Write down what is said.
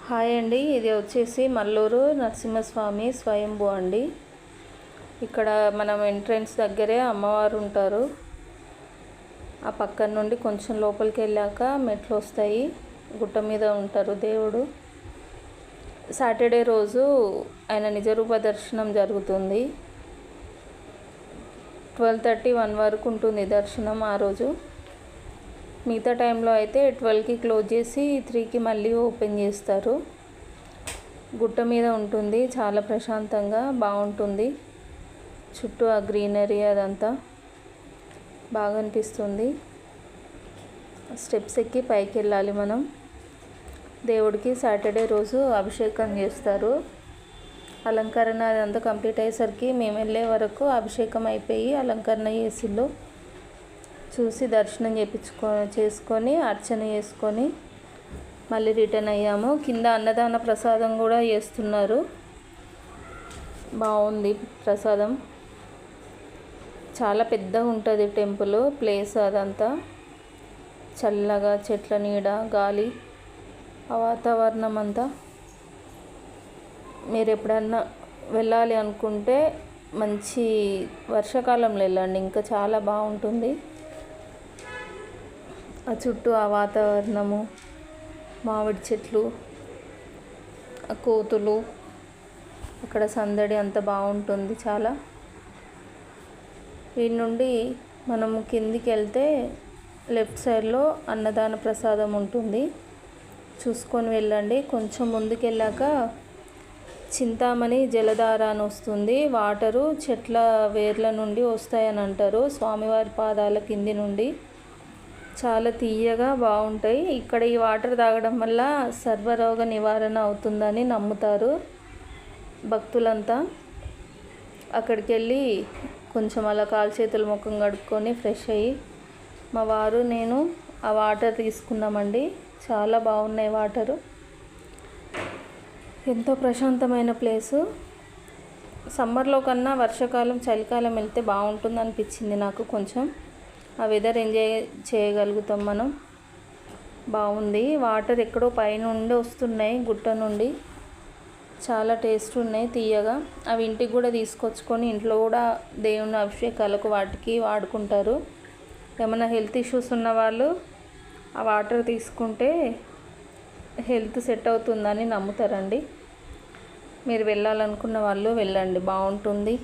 Hi అండి, ఇది వచ్చేసి మల్లూరు నరసింహస్వామి స్వయంభూ అండి. ఇక్కడ మనం ఎంట్రన్స్ దగ్గరే అమ్మవారు ఉంటారు. ఆ పక్కన నుండి కొంచెం లోపలికి వెళ్ళాక మెట్లు వస్తాయి. గుట్ట మీద ఉంటారు దేవుడు. సాటర్డే రోజు ఆయన నిజరూప దర్శనం జరుగుతుంది. 12:30 1 వరకు ఉంటుంది దర్శనం ఆ రోజు. మిగతా టైంలో అయితే 12కి క్లోజ్ చేసి 3కి మళ్ళీ ఓపెన్ చేస్తారు. గుట్ట మీద ఉంటుంది, చాలా ప్రశాంతంగా బాగుంటుంది. చుట్టూ ఆ గ్రీనరీ అదంతా బాగా అనిపిస్తుంది. స్టెప్స్ ఎక్కి పైకి వెళ్ళాలి మనం. దేవుడికి సాటర్డే రోజు అభిషేకం చేస్తారు. అలంకరణ అదంతా కంప్లీట్ అయ్యేసరికి మేము వెళ్ళే వరకు అభిషేకం అయిపోయి అలంకరణ చేసిళ్ళు. చూసి దర్శనం చేసుకొని అర్చన చేసుకొని మళ్ళీ రిటర్న్ అయ్యాము. కింద అన్నదాన ప్రసాదం కూడా చేస్తున్నారు. బాగుంది ప్రసాదం. చాలా పెద్దగా ఉంటుంది టెంపుల్ ప్లేస్. అదంతా చల్లగా చెట్ల నీడ, గాలి, ఆ వాతావరణం అంతా. మీరు ఎప్పుడన్నా వెళ్ళాలి అనుకుంటే మంచి వర్షాకాలంలో వెళ్ళండి, ఇంకా చాలా బాగుంటుంది. ఆ చుట్టూ ఆ వాతావరణము, మామిడి చెట్లు, ఆ కోతులు, అక్కడ సందడి అంత బాగుంటుంది చాలా. వీటి నుండి మనం కిందికి వెళ్తే లెఫ్ట్ సైడ్లో అన్నదాన ప్రసాదం ఉంటుంది, చూసుకొని వెళ్ళండి. కొంచెం ముందుకు వెళ్ళాక చింతామణి జలధార అని వస్తుంది. వాటరు చెట్ల వేర్ల నుండి వస్తాయని అంటారు. స్వామివారి పాదాల కింది నుండి చాలా తీయగా బాగుంటాయి. ఇక్కడ ఈ వాటర్ తాగడం వల్ల సర్వరోగ నివారణ అవుతుందని నమ్ముతారు భక్తులంతా. అక్కడికి వెళ్ళి కొంచెం అలా కాలు చేతులు ముఖం కడుక్కొని ఫ్రెష్ అయ్యి మా వారు నేను ఆ వాటర్ తీసుకున్నామండి. చాలా బాగున్నాయి వాటరు. ఎంతో ప్రశాంతమైన ప్లేసు. సమ్మర్లో కన్నా వర్షాకాలం చలికాలం వెళ్తే బాగుంటుంది అనిపించింది నాకు. కొంచెం ఆ వెదర్ ఎంజాయ్ చేయగలుగుతాం మనం. బాగుంది. వాటర్ ఎక్కడో పైనుండి వస్తున్నాయి, గుట్ట నుండి. చాలా టేస్ట్ ఉన్నాయి, తీయగా. అవి ఇంటికి కూడా తీసుకొచ్చుకొని ఇంట్లో కూడా దేవుని అభిషేకాలకు వాటికి వాడుకుంటారు. ఏమైనా హెల్త్ ఇష్యూస్ ఉన్న వాళ్ళు ఆ వాటర్ తీసుకుంటే హెల్త్ సెట్ అవుతుందని నమ్ముతారండి. మీరు వెళ్ళాలనుకున్న వాళ్ళు వెళ్ళండి, బాగుంటుంది.